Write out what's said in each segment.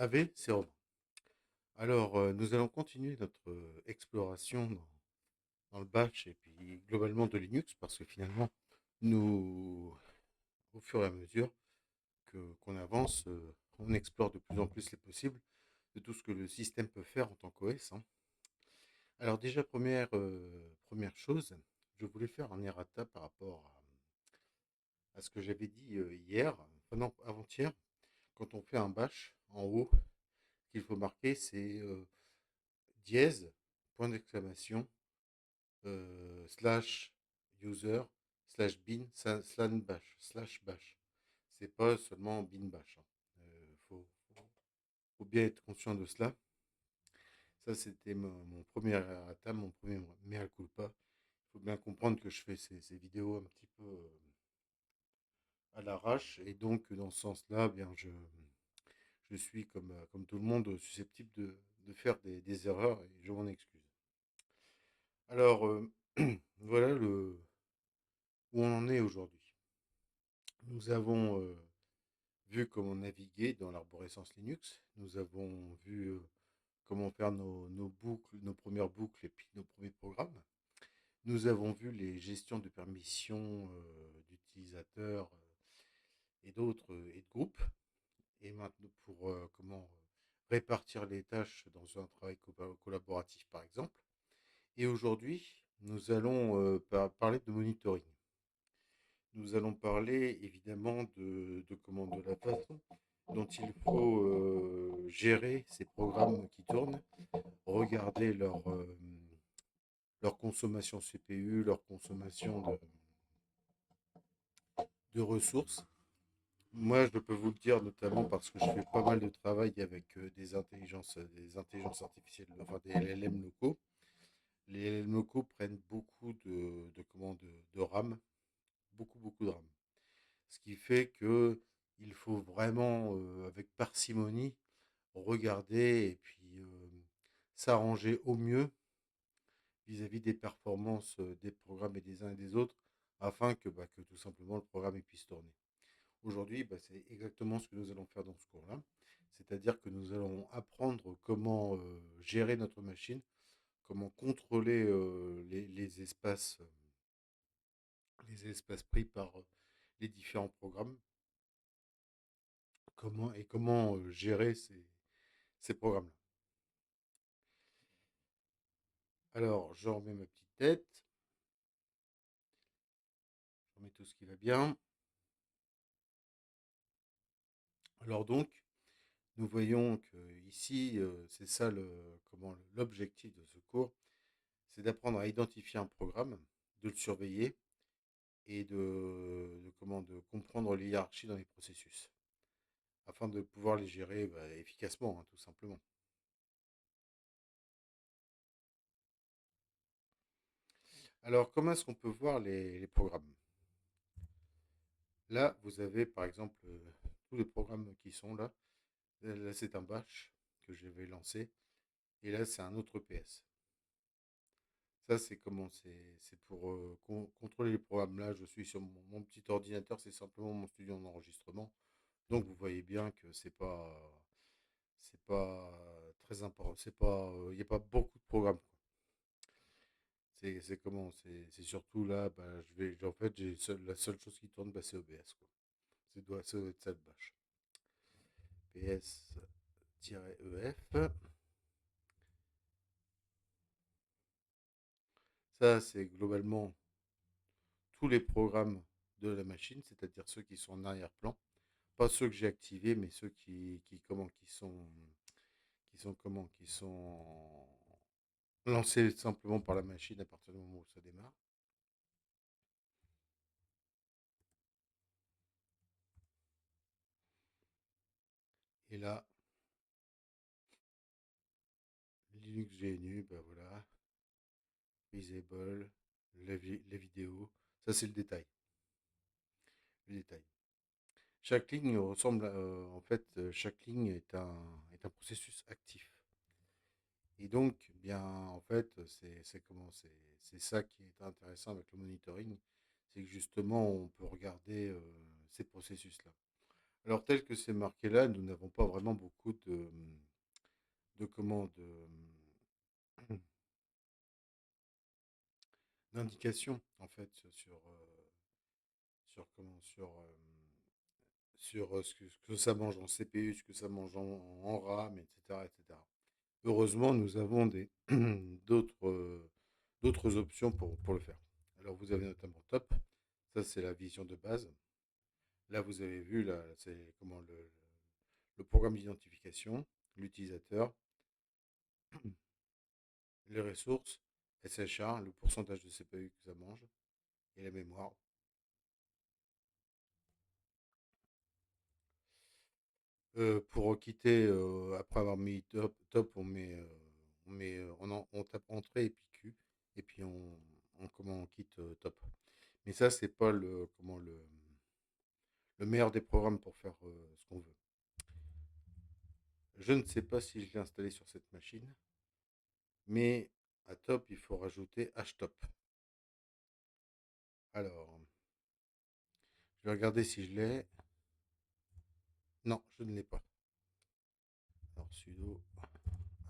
AV, c'est Romain. Alors, nous allons continuer notre exploration dans le Bash et puis globalement de Linux parce que finalement, nous, au fur et à mesure qu'on avance, on explore de plus en plus les possibles de tout ce que le système peut faire en tant qu'OS, hein. Alors déjà, première chose, je voulais faire un errata par rapport à ce que j'avais dit hier, enfin non, avant-hier, quand on fait un Bash, en haut, ce qu'il faut marquer, c'est dièse, point d'exclamation, slash user, slash bin, slash bash. C'est pas seulement bin bash, hein. Faut bien être conscient de cela. Ça, c'était mon premier errata, mon premier mea culpa. Il faut bien comprendre que je fais ces vidéos un petit peu à l'arrache. Et donc, dans ce sens-là, bien, je suis comme tout le monde susceptible de faire des erreurs et je m'en excuse. Alors, voilà où on en est aujourd'hui. Nous avons vu comment naviguer dans l'arborescence Linux. Nous avons vu comment faire nos boucles, nos premières boucles et puis nos premiers programmes. Nous avons vu les gestions de permissions d'utilisateurs et d'autres et de groupes. Et maintenant, pour comment répartir les tâches dans un travail collaboratif, par exemple. Et aujourd'hui, nous allons parler de monitoring. Nous allons parler évidemment de la façon dont il faut gérer ces programmes qui tournent, regarder leur consommation CPU, leur consommation de ressources. Moi, je peux vous le dire notamment parce que je fais pas mal de travail avec des intelligences artificielles, enfin des LLM locaux. Les LLM locaux prennent beaucoup de RAM, beaucoup de RAM. Ce qui fait que il faut vraiment, avec parcimonie, regarder et puis s'arranger au mieux vis-à-vis des performances des programmes et des uns et des autres, afin que tout simplement le programme puisse tourner. Aujourd'hui, c'est exactement ce que nous allons faire dans ce cours-là. C'est-à-dire que nous allons apprendre comment gérer notre machine, comment contrôler les espaces pris par les différents programmes, comment gérer ces programmes-là. Alors, je remets ma petite tête, je remets tout ce qui va bien. Alors donc, nous voyons que ici, c'est ça l'objectif de ce cours, c'est d'apprendre à identifier un programme, de le surveiller et de comprendre les hiérarchies dans les processus, afin de pouvoir les gérer efficacement, hein, tout simplement. Alors, comment est-ce qu'on peut voir les programmes? Là, vous avez par exemple tous les programmes qui sont là. Là, c'est un bash que je vais lancer. Et là, c'est un autre PS. Ça, c'est pour contrôler les programmes. Là, je suis sur mon petit ordinateur. C'est simplement mon studio d'enregistrement. Donc, vous voyez bien que c'est pas très important. Il n'y a pas beaucoup de programmes, quoi. C'est surtout là, en fait, la seule chose qui tourne, c'est OBS, quoi. Ça doit être ça le bash. PS-EF. Ça, c'est globalement tous les programmes de la machine, c'est-à-dire ceux qui sont en arrière-plan. Pas ceux que j'ai activés, mais ceux qui sont lancés simplement par la machine à partir du moment où ça démarre. Et là, Linux GNU, voilà, Visible, les vidéos. Ça, c'est le détail. Le détail. Chaque ligne ressemble, en fait, chaque ligne est un processus actif. Et donc, bien, en fait, c'est ça qui est intéressant avec le monitoring, c'est que justement, on peut regarder ces processus-là. Alors, tel que c'est marqué là, nous n'avons pas vraiment beaucoup de comment, d'indications, en fait, sur comment, sur ce que ça mange en CPU, ce que ça mange en RAM, etc., etc. Heureusement, nous avons d'autres, d'autres options pour le faire. Alors, vous avez notamment Top. Ça, c'est la vision de base. Là, vous avez vu, là, c'est comment le programme d'identification, l'utilisateur, les ressources, SHA, le pourcentage de CPU que ça mange, et la mémoire. Pour quitter, après avoir mis top, on tape entrée et puis Q, et puis comment on quitte top. Mais ça, c'est pas le meilleur des programmes pour faire ce qu'on veut. Je ne sais pas si je l'ai installé sur cette machine, mais à top, il faut rajouter htop. Alors, je vais regarder si je l'ai. Non, je ne l'ai pas. Alors, sudo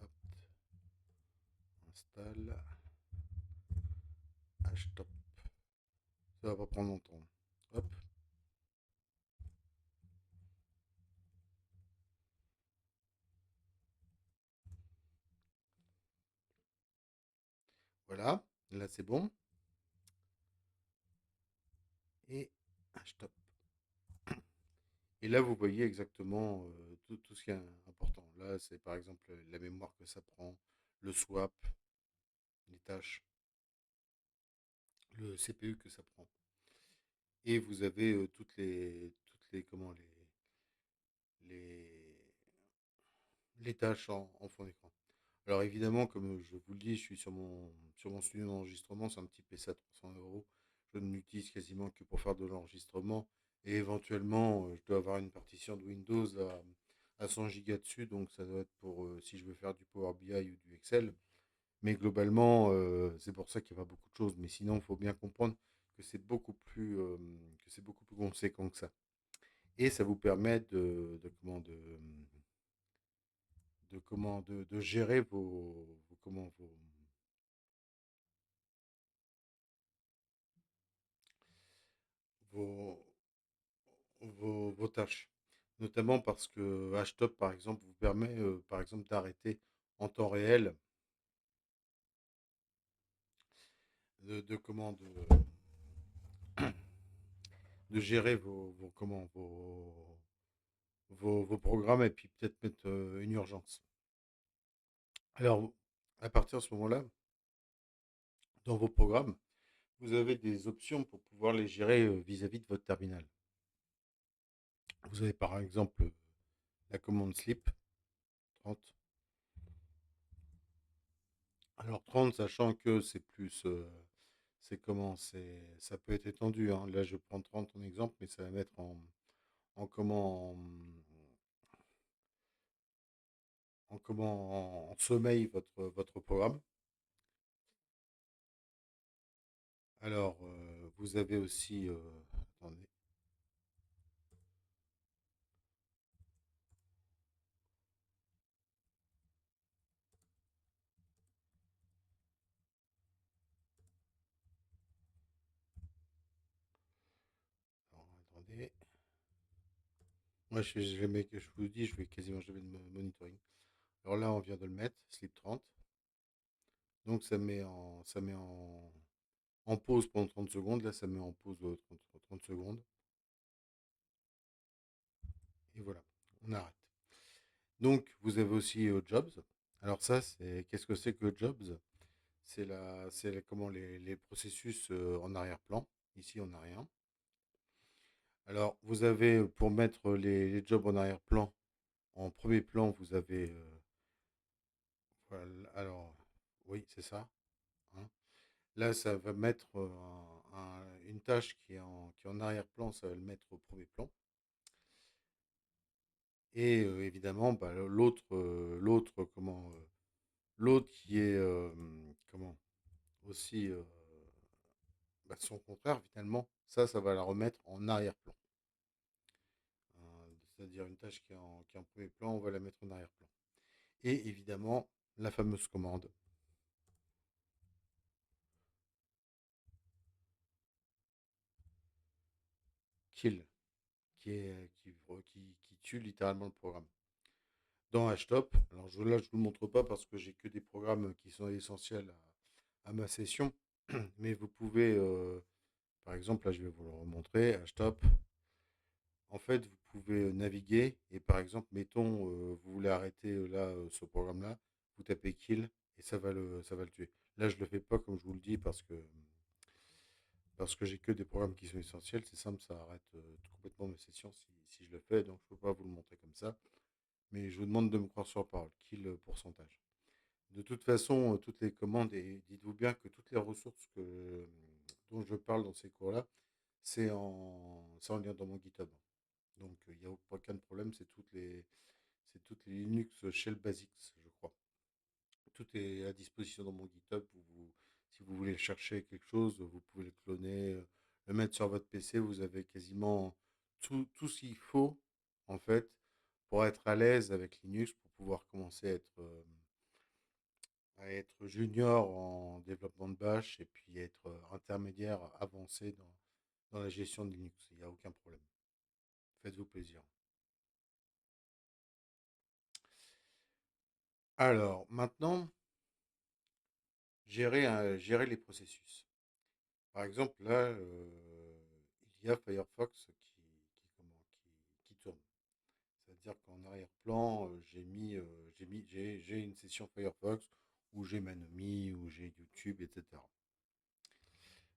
apt install htop. Ça va pas prendre longtemps. Hop, voilà. Là, c'est bon. Et htop. Et là, vous voyez exactement tout ce qui est important. Là, c'est par exemple la mémoire que ça prend, le swap, les tâches, le CPU que ça prend. Et vous avez comment, les, les tâches en fond d'écran. Alors évidemment, comme je vous le dis, je suis sur mon studio d'enregistrement, c'est un petit PC à 300 euros. Je ne l'utilise quasiment que pour faire de l'enregistrement. Et éventuellement, je dois avoir une partition de Windows à 100 gigas dessus, donc ça doit être pour si je veux faire du Power BI ou du Excel. Mais globalement, c'est pour ça qu'il y a pas beaucoup de choses. Mais sinon, il faut bien comprendre que c'est beaucoup plus conséquent que ça. Et ça vous permet de gérer vos, vos tâches. Notamment parce que HTOP, par exemple, vous permet, par exemple, d'arrêter en temps réel de comment de gérer vos programmes et puis peut-être mettre une urgence. Alors, à partir de ce moment-là, dans vos programmes, vous avez des options pour pouvoir les gérer vis-à-vis de votre terminal. Vous avez par exemple la commande sleep 30. Alors 30, sachant que c'est plus, ça peut être étendu, hein. Là, je prends 30 en exemple, mais ça va mettre en comment, en sommeil votre programme. Alors, vous avez aussi, attendez, alors, attendez. Moi, je vous dis, je vais quasiment jamais de monitoring. Alors là, on vient de le mettre, sleep 30. Donc, ça met en pause pendant 30 secondes. Là, ça met en pause 30 secondes. Et voilà, on arrête. Donc, vous avez aussi Jobs. Alors ça, qu'est-ce que c'est que Jobs? Comment les processus en arrière-plan. Ici, on n'a rien. Alors, vous avez, pour mettre les jobs en arrière-plan, en premier plan, vous avez, voilà, alors, oui, c'est ça, hein. Là, ça va mettre une tâche qui est en arrière-plan, ça va le mettre au premier plan. Et évidemment, bah, l'autre qui est, comment, aussi, son contraire, finalement, ça va la remettre en arrière-plan. c'est-à-dire une tâche qui est en premier plan, on va la mettre en arrière-plan. Et évidemment, la fameuse commande kill, qui tue littéralement le programme. Dans HTOP, alors là je ne vous le montre pas parce que j'ai que des programmes qui sont essentiels à ma session, mais vous pouvez, par exemple, là je vais vous le remontrer, HTOP. En fait, vous pouvez naviguer et par exemple, mettons, vous voulez arrêter là ce programme-là, vous tapez kill et ça va le tuer. Là, je le fais pas comme je vous le dis parce que j'ai que des programmes qui sont essentiels. C'est simple, ça arrête complètement mes sessions si je le fais, donc je peux pas vous le montrer comme ça. Mais je vous demande de me croire sur parole. Kill pourcentage. De toute façon, toutes les commandes, et dites-vous bien que toutes les ressources dont je parle dans ces cours-là, c'est en lien dans mon GitHub. Donc, il n'y a aucun problème, c'est toutes les Linux Shell Basics, je crois. Tout est à disposition dans mon GitHub. Si vous voulez chercher quelque chose, vous pouvez le cloner, le mettre sur votre PC. Vous avez quasiment tout ce qu'il faut, en fait, pour être à l'aise avec Linux, pour pouvoir commencer à être junior en développement de Bash et puis être intermédiaire avancé dans la gestion de Linux. Il n'y a aucun problème. Faites-vous plaisir. Alors, maintenant, gérer les processus. Par exemple, là, il y a Firefox qui tourne. C'est-à-dire qu'en arrière-plan, j'ai une session Firefox où j'ai Manomi, où j'ai YouTube, etc.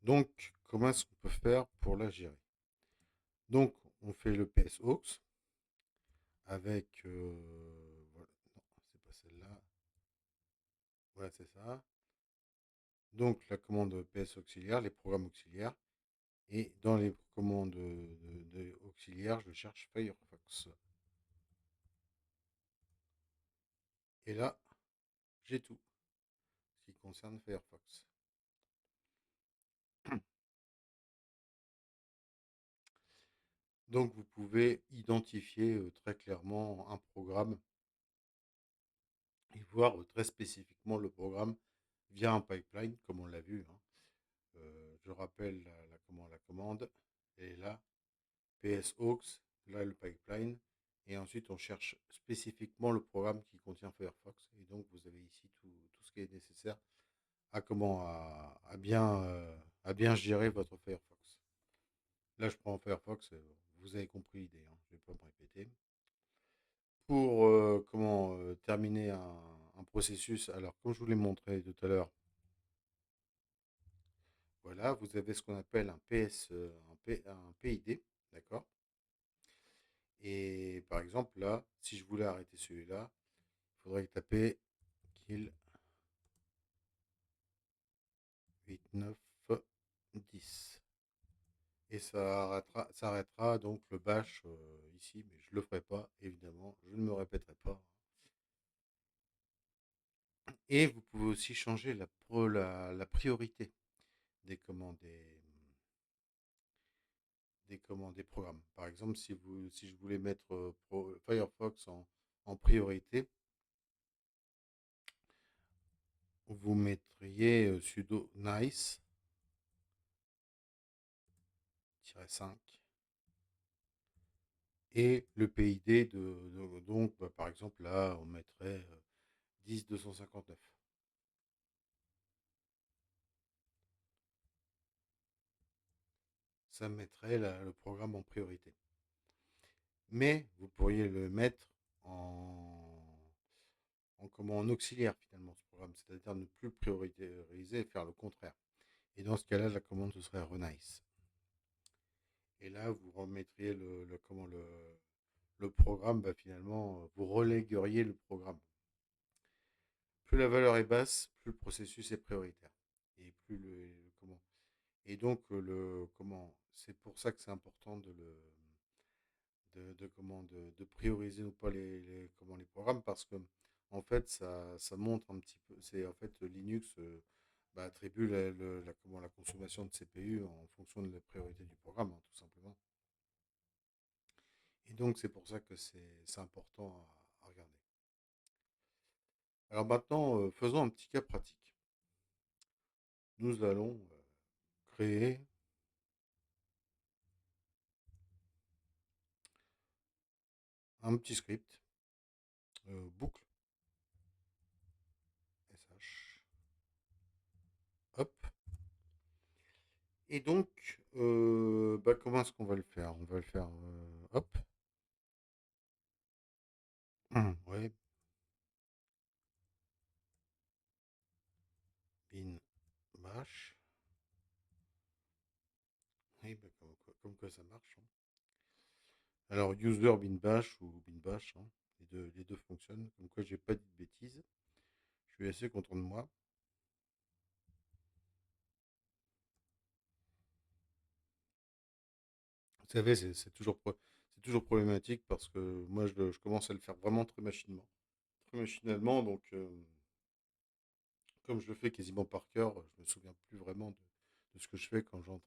Donc, comment est-ce qu'on peut faire pour la gérer? Donc, on fait le PSaux avec, voilà, non, c'est pas celle-là. Voilà, c'est ça. Donc, la commande PS auxiliaire, les programmes auxiliaires. Et dans les commandes auxiliaires, je cherche Firefox. Et là, j'ai tout ce qui concerne Firefox. Donc, vous pouvez identifier très clairement un programme et voir très spécifiquement le programme via un pipeline, comme on l'a vu, hein. Je rappelle la commande. Et là, PSaux, là le pipeline. Et ensuite, on cherche spécifiquement le programme qui contient Firefox. Et donc, vous avez ici tout ce qui est nécessaire à bien gérer votre Firefox. Là, je prends Firefox, vous avez compris l'idée, hein, je ne vais pas me répéter. Pour terminer un processus, alors comme je vous l'ai montré tout à l'heure, voilà, vous avez ce qu'on appelle un PS, un PID, d'accord? Et par exemple, là, si je voulais arrêter celui-là, il faudrait taper kill 8, 9, 10. Et ça arrêtera donc le bash ici, mais je ne le ferai pas, évidemment, je ne me répéterai pas. Et vous pouvez aussi changer la priorité des programmes. Par exemple, si je voulais mettre Firefox en priorité, vous mettriez sudo nice-5. Et le PID donc, par exemple, là, on mettrait 10 259. Ça mettrait le programme en priorité. Mais vous pourriez le mettre en auxiliaire finalement, ce programme, c'est-à-dire ne plus le prioriser et faire le contraire. Et dans ce cas-là, la commande ce serait renice. Et là, vous remettriez le programme, finalement, vous relégueriez le programme. Plus la valeur est basse, plus le processus est prioritaire. Et plus comment. Et donc, c'est pour ça que c'est important de prioriser ou pas les programmes parce que en fait ça montre un petit peu, c'est en fait Linux attribue la consommation de CPU en fonction de la priorité du programme, hein, tout simplement. Et donc, c'est pour ça que c'est important à regarder. Alors maintenant, faisons un petit cas pratique. Nous allons créer un petit script, boucle, sh, hop. Et donc, bah, comment est-ce qu'on va le faire? On va le faire, hop, ouais, bin bash. Oui, bah, comme quoi ça marche, hein. Alors, user bin bash ou bin bash, hein, les deux fonctionnent. Comme quoi, j'ai pas dit de bêtises. Je suis assez content de moi. Vous savez, c'est toujours problématique parce que moi, je commence à le faire vraiment très machinement. Très machinalement, donc comme je le fais quasiment par cœur, je me souviens plus vraiment de ce que je fais quand j'entre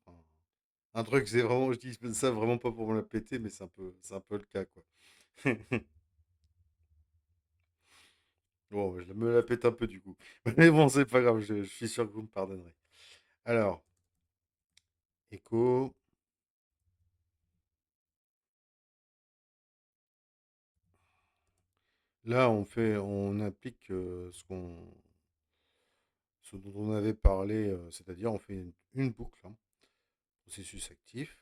un truc. C'est vraiment, je dis ça vraiment pas pour me la péter, mais c'est un peu le cas, quoi. Bon, je me la pète un peu du coup. Mais bon, c'est pas grave, je suis sûr que vous me pardonnerez. Alors, écho. Là, on applique ce dont on avait parlé, c'est-à-dire on fait une boucle, hein, processus actif.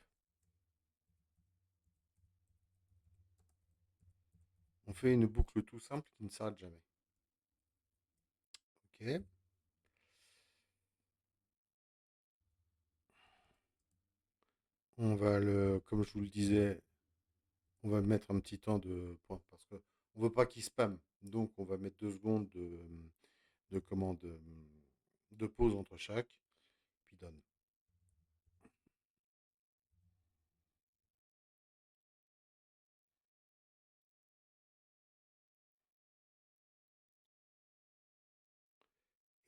On fait une boucle tout simple qui ne s'arrête jamais. Ok. Comme je vous le disais, on va mettre un petit temps de point parce que on veut pas qu'il spam. Donc on va mettre 2 secondes de commande de pause entre chaque, puis donne.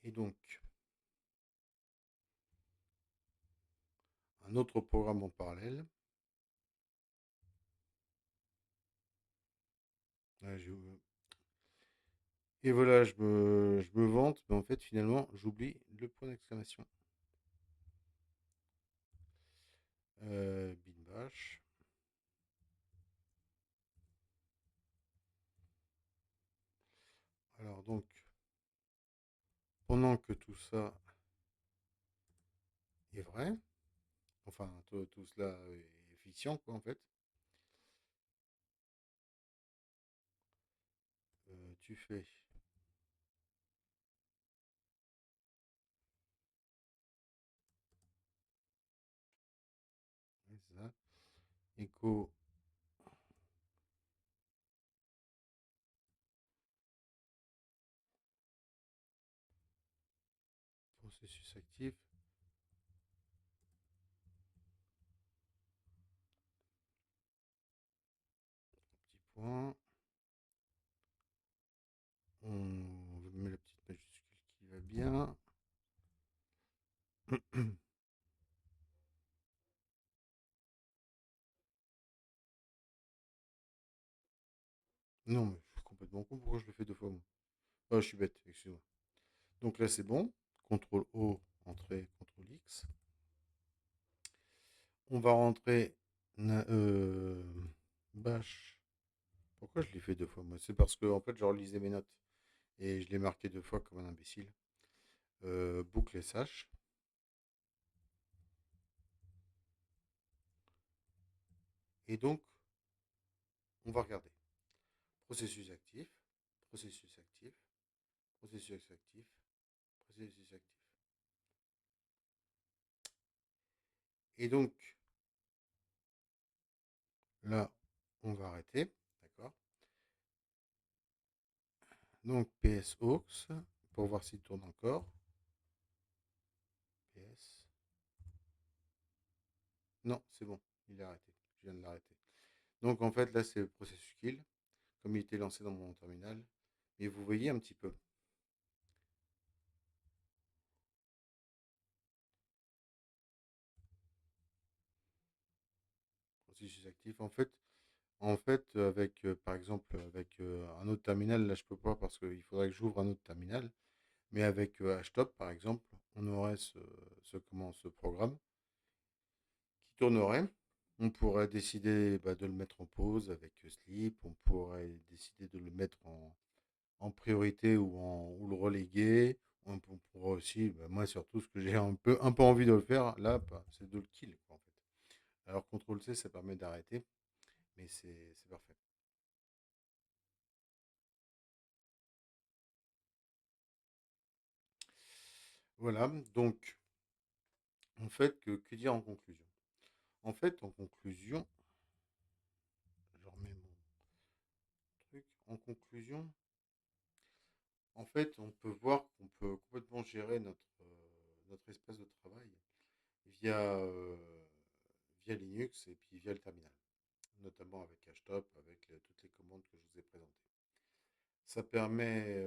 Et donc, un autre programme en parallèle. Et voilà, je me vante, mais en fait, finalement, j'oublie le point d'exclamation. Bin bash. Alors donc, pendant que tout ça est vrai, enfin, tout cela est fiction, quoi, en fait, tu fais ça, écho, processus actif, petit point, on met la petite majuscule qui va bien. Non, mais je suis complètement con, pourquoi je le fais 2 fois, moi? Oh, je suis bête, excuse-moi. Donc là, c'est bon. CTRL O, entrée, CTRL X. On va rentrer bash. Pourquoi je l'ai fait 2 fois, moi? C'est parce que en fait, je relisais mes notes et je l'ai marqué 2 fois comme un imbécile. Boucle SH. Et donc, on va regarder. Processus actif, processus actif, processus actif, processus actif. Et donc, là, on va arrêter. D'accord. Donc, PS aux pour voir s'il tourne encore. PS. Non, c'est bon. Il est arrêté. Je viens de l'arrêter. Donc, en fait, là, c'est le processus kill, comme il était lancé dans mon terminal. Et vous voyez un petit peu. Processus actif. En fait, En fait, avec, par exemple, avec un autre terminal, là je peux pas parce qu'il faudrait que j'ouvre un autre terminal. Mais avec Htop, par exemple, on aurait ce programme qui tournerait. On pourrait décider de le mettre en pause avec Sleep. On pourrait décider de le mettre en priorité ou le reléguer. On pourrait aussi, moi surtout, ce que j'ai un peu envie de le faire là, c'est de le kill, quoi, en fait. Alors CTRL C, ça permet d'arrêter, mais c'est parfait. Voilà, donc en fait, que dire en conclusion? En fait, en conclusion, je remets mon truc. En conclusion, en fait, on peut voir qu'on peut complètement gérer notre espace de travail via, via Linux et puis via le terminal, notamment avec Htop, avec toutes les commandes que je vous ai présentées. Ça permet,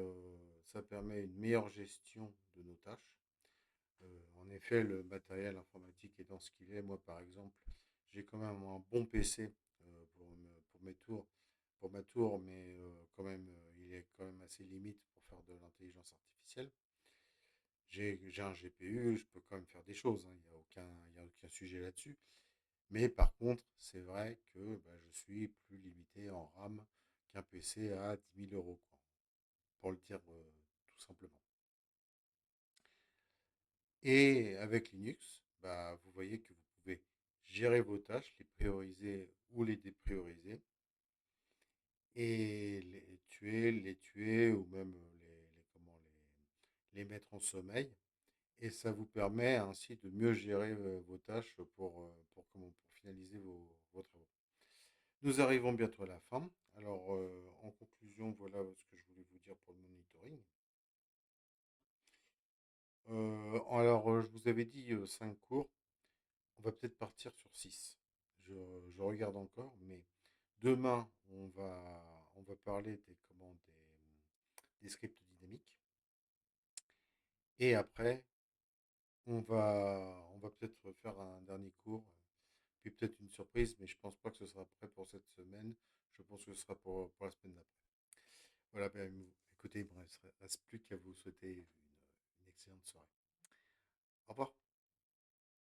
ça permet une meilleure gestion de nos tâches. En effet, le matériel informatique est dans ce qu'il est. Moi, par exemple, j'ai quand même un bon PC pour mes tours, pour ma tour, mais quand même, il est quand même assez limite pour faire de l'intelligence artificielle. J'ai un GPU, je peux quand même faire des choses, hein, il y a aucun sujet là-dessus. Mais par contre, c'est vrai que je suis plus limité en RAM qu'un PC à 10 000 euros, quoi, pour le dire tout simplement. Et avec Linux, vous voyez que vous pouvez gérer vos tâches, les prioriser ou les déprioriser, et les tuer ou même les mettre en sommeil. Et ça vous permet ainsi de mieux gérer vos tâches pour finaliser vos travaux. Nous arrivons bientôt à la fin. Alors, en conclusion, voilà ce que je voulais vous dire pour le monitoring. Je vous avais dit 5 cours. On va peut-être partir sur 6. Je, je regarde encore, mais demain, on va parler des scripts dynamiques. Et après, on va peut-être faire un dernier cours, puis peut-être une surprise, mais je pense pas que ce sera prêt pour cette semaine. Je pense que ce sera pour la semaine d'après. Voilà, écoutez, il ne me reste plus qu'à vous souhaiter une excellente soirée. Au revoir.